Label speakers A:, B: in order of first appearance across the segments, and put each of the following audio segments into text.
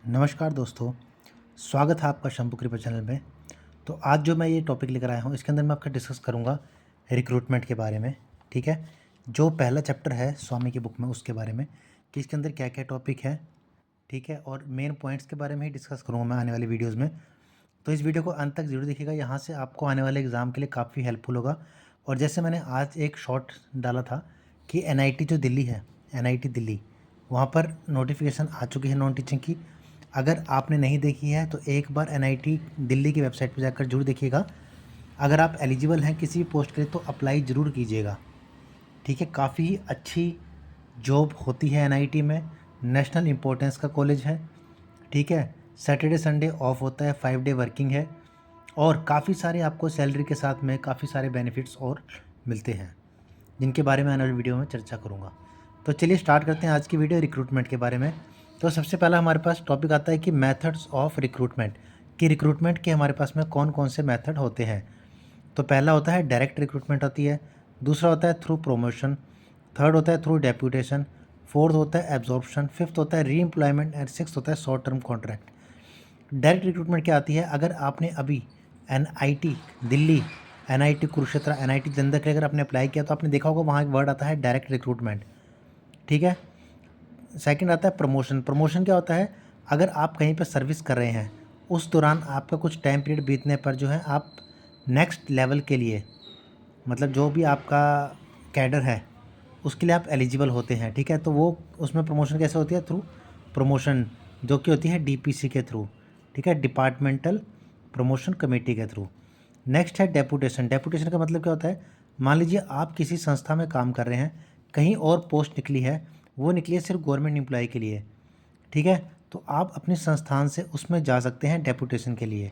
A: नमस्कार दोस्तों, स्वागत है आपका शंभू कृपा चैनल में। तो आज जो मैं ये टॉपिक लेकर आया हूँ, इसके अंदर मैं आपका डिस्कस करूँगा रिक्रूटमेंट के बारे में। ठीक है, जो पहला चैप्टर है स्वामी की बुक में, उसके बारे में कि इसके अंदर क्या क्या टॉपिक है। ठीक है, और मेन पॉइंट्स के बारे में ही डिस्कस करूँगा मैं आने वाली वीडियोज़ में। तो इस वीडियो को अंत तक ज़रूर देखिएगा, यहाँ से आपको आने वाले एग्ज़ाम के लिए काफ़ी हेल्पफुल होगा। और जैसे मैंने आज एक शॉर्ट डाला था कि एनआईटी जो दिल्ली है, एनआईटी दिल्ली, वहाँ पर नोटिफिकेशन आ चुकी है नॉन टीचिंग की। अगर आपने नहीं देखी है तो एक बार एनआईटी दिल्ली की वेबसाइट पर जाकर जरूर देखिएगा। अगर आप एलिजिबल हैं किसी भी पोस्ट के लिए तो अप्लाई ज़रूर कीजिएगा। ठीक है, काफ़ी अच्छी जॉब होती है एनआईटी में, नेशनल इम्पोर्टेंस का कॉलेज है। ठीक है, सैटरडे संडे ऑफ होता है, 5 डे वर्किंग है, और काफ़ी सारे आपको सैलरी के साथ में काफ़ी सारे बेनिफिट्स और मिलते हैं, जिनके बारे में आने वाली वीडियो में चर्चा करूँगा। तो चलिए स्टार्ट करते हैं आज की वीडियो रिक्रूटमेंट के बारे में। तो सबसे पहला हमारे पास टॉपिक आता है कि मेथड्स ऑफ रिक्रूटमेंट, कि रिक्रूटमेंट के हमारे पास में कौन कौन से मेथड होते हैं। तो पहला होता है डायरेक्ट रिक्रूटमेंट होती है, दूसरा होता है थ्रू प्रोमोशन, थर्ड होता है थ्रू डेप्यूटेशन, फोर्थ होता है एब्जॉर्प्शन, फिफ्थ होता है री एम्प्लॉयमेंट एंड सिक्स होता है short term contract. Direct recruitment क्या आती है, अगर आपने अभी NIT Delhi, NIT Kurukshetra, NIT Jalandhar के लिए अगर आपने अप्लाई किया तो आपने देखा होगा वहाँ एक वर्ड आता है डायरेक्ट रिक्रूटमेंट। ठीक है, सेकंड आता है प्रमोशन। प्रमोशन क्या होता है, अगर आप कहीं पर सर्विस कर रहे हैं, उस दौरान आपका कुछ टाइम पीरियड बीतने पर जो है आप नेक्स्ट लेवल के लिए, मतलब जो भी आपका कैडर है उसके लिए आप एलिजिबल होते हैं। ठीक है, तो वो उसमें प्रमोशन कैसे होती है, थ्रू प्रमोशन, जो कि होती है डीपीसी के थ्रू। ठीक है, डिपार्टमेंटल प्रमोशन कमेटी के थ्रू। नेक्स्ट है डेपुटेशन। डेपुटेशन का मतलब क्या होता है, मान लीजिए आप किसी संस्था में काम कर रहे हैं, कहीं और पोस्ट निकली है, वो निकली है सिर्फ गवर्नमेंट एम्प्लॉय के लिए। ठीक है, तो आप अपने संस्थान से उसमें जा सकते हैं डेपुटेशन के लिए।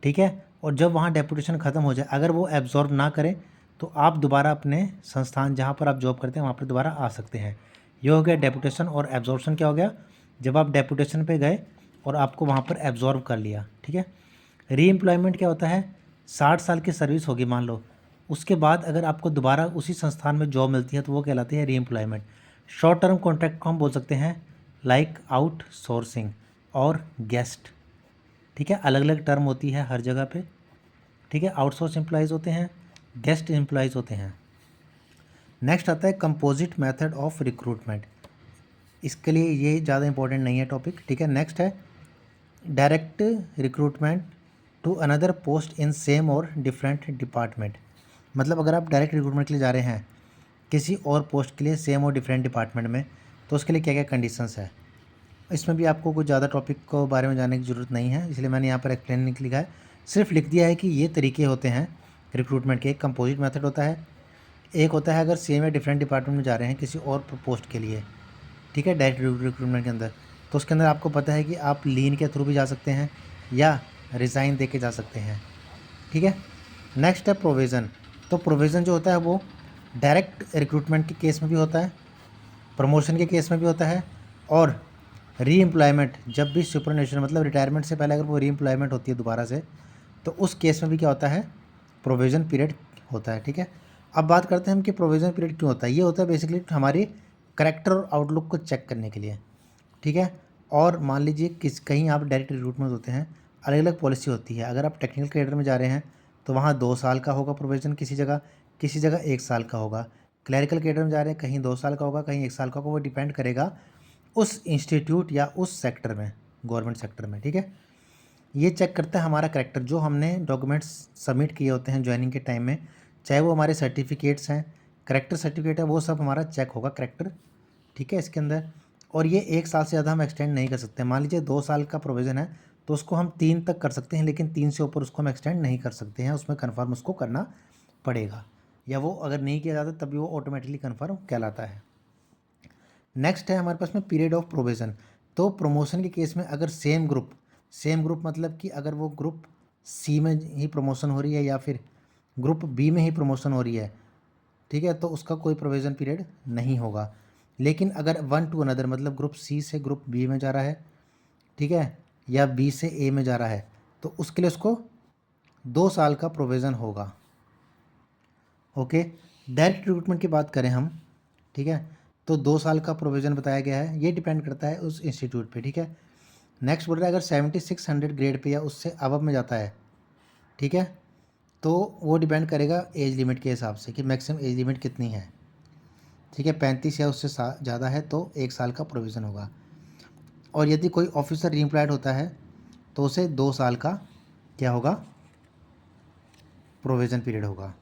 A: ठीक है, और जब वहाँ डेपुटेशन ख़त्म हो जाए, अगर वो एब्जॉर्ब ना करें तो आप दोबारा अपने संस्थान जहाँ पर आप जॉब करते हैं वहाँ पर दोबारा आ सकते हैं। ये हो गया डेपुटेशन। और एब्जॉर्प्शन क्या हो गया, जब आप डेपुटेशन पे गए और आपको वहाँ पर एब्जॉर्ब कर लिया। ठीक है, री एम्प्लॉयमेंट क्या होता है, 60 साल की सर्विस होगी मान लो, उसके बाद अगर आपको दोबारा उसी संस्थान में जॉब मिलती है तो वो कहलाती है री एम्प्लॉयमेंट। शॉर्ट टर्म कॉन्ट्रैक्ट को हम बोल सकते हैं लाइक आउटसोर्सिंग और गेस्ट। ठीक है, अलग अलग टर्म होती है हर जगह पे। ठीक है, आउटसोर्स एम्प्लॉयज़ होते हैं, गेस्ट एम्प्लॉयज़ होते हैं। नेक्स्ट आता है कंपोजिट मेथड ऑफ रिक्रूटमेंट। इसके लिए ये ज़्यादा इंपॉर्टेंट नहीं है टॉपिक। ठीक है, नेक्स्ट है direct recruitment to another post in same और डिफरेंट डिपार्टमेंट। मतलब अगर आप डायरेक्ट रिक्रूटमेंट के लिए जा रहे हैं किसी और पोस्ट के लिए सेम और डिफरेंट डिपार्टमेंट में, तो उसके लिए क्या क्या कंडीशंस है। इसमें भी आपको कुछ ज़्यादा टॉपिक को बारे में जानने की ज़रूरत नहीं है, इसलिए मैंने यहाँ पर एक्सप्लेन नहीं लिखा है, सिर्फ लिख दिया है कि ये तरीके होते हैं रिक्रूटमेंट के। एक कंपोजिट मेथड होता है, एक होता है अगर सेम या डिफरेंट डिपार्टमेंट में जा रहे हैं किसी और पोस्ट के लिए। ठीक है, डायरेक्ट रिक्रूटमेंट के अंदर, तो उसके अंदर आपको पता है कि आप लीन के थ्रू भी जा सकते हैं या रिज़ाइन दे के जा सकते हैं। ठीक है, नेक्स्ट है प्रोविज़न। तो प्रोविज़न जो होता है वो डायरेक्ट रिक्रूटमेंट के केस में भी होता है, प्रमोशन के केस में भी होता है, और री एम्प्लॉयमेंट, जब भी सुपरनेशन मतलब रिटायरमेंट से पहले अगर वो री एम्प्लॉयमेंट होती है दोबारा से, तो उस केस में भी क्या होता है, प्रोविज़न पीरियड होता है। ठीक है, अब बात करते हैं हम कि प्रोविज़न पीरियड क्यों होता है। ये होता है बेसिकली हमारी करेक्टर और आउटलुक को चेक करने के लिए। ठीक है, और मान लीजिए कहीं आप डायरेक्ट रिक्रूटमेंट होते हैं, अलग अलग पॉलिसी होती है। अगर आप टेक्निकल कैडर में जा रहे हैं तो वहाँ 2 साल का होगा प्रोविज़न, किसी जगह 1 साल का होगा। क्लैरिकल कैडर में जा रहे हैं कहीं 2 साल का होगा, कहीं 1 साल का होगा, वो डिपेंड करेगा उस इंस्टीट्यूट या उस सेक्टर में, गवर्नमेंट सेक्टर में। ठीक है, ये चेक करता है हमारा करेक्टर, जो हमने डॉक्यूमेंट्स सबमिट किए होते हैं ज्वाइनिंग के टाइम में, चाहे वो हमारे सर्टिफिकेट्स हैं, करेक्टर सर्टिफिकेट है, वो सब हमारा चेक होगा करेक्टर। ठीक है, इसके अंदर, और ये 1 साल से ज़्यादा हम एक्सटेंड नहीं कर सकते। मान लीजिए 2 साल का प्रोविज़न है तो उसको हम 3 तक कर सकते हैं, लेकिन 3 से ऊपर उसको हम एक्सटेंड नहीं कर सकते हैं, उसमें कन्फर्म उसको करना पड़ेगा, या वो अगर नहीं किया जाता तभी वो ऑटोमेटिकली कन्फर्म कहलाता है। नेक्स्ट है हमारे पास में पीरियड ऑफ प्रोविज़न। तो प्रमोशन के केस में अगर सेम ग्रुप मतलब कि अगर वो ग्रुप सी में ही प्रमोशन हो रही है या फिर ग्रुप बी में ही प्रमोशन हो रही है, ठीक है, तो उसका कोई प्रोविज़न पीरियड नहीं होगा। लेकिन अगर वन टू अनदर मतलब ग्रुप सी से ग्रुप बी में जा रहा है, ठीक है, या बी से ए में जा रहा है, तो उसके लिए उसको 2 साल का प्रोविज़न होगा। ओके, डायरेक्ट रिक्रूटमेंट की बात करें हम, ठीक है, तो 2 साल का प्रोविज़न बताया गया है। ये डिपेंड करता है उस इंस्टीट्यूट पे। ठीक है, नेक्स्ट बोल रहा है अगर 7600 ग्रेड पे या उससे अबव में जाता है, ठीक है, तो वो डिपेंड करेगा एज लिमिट के हिसाब से कि मैक्सिमम एज लिमिट कितनी है, ठीक है। 35 या उससे ज़्यादा है तो 1 साल का प्रोविज़न होगा। और यदि कोई ऑफिसर रीएम्प्लॉयड होता है तो उसे 2 साल का क्या होगा, प्रोविज़न पीरियड होगा।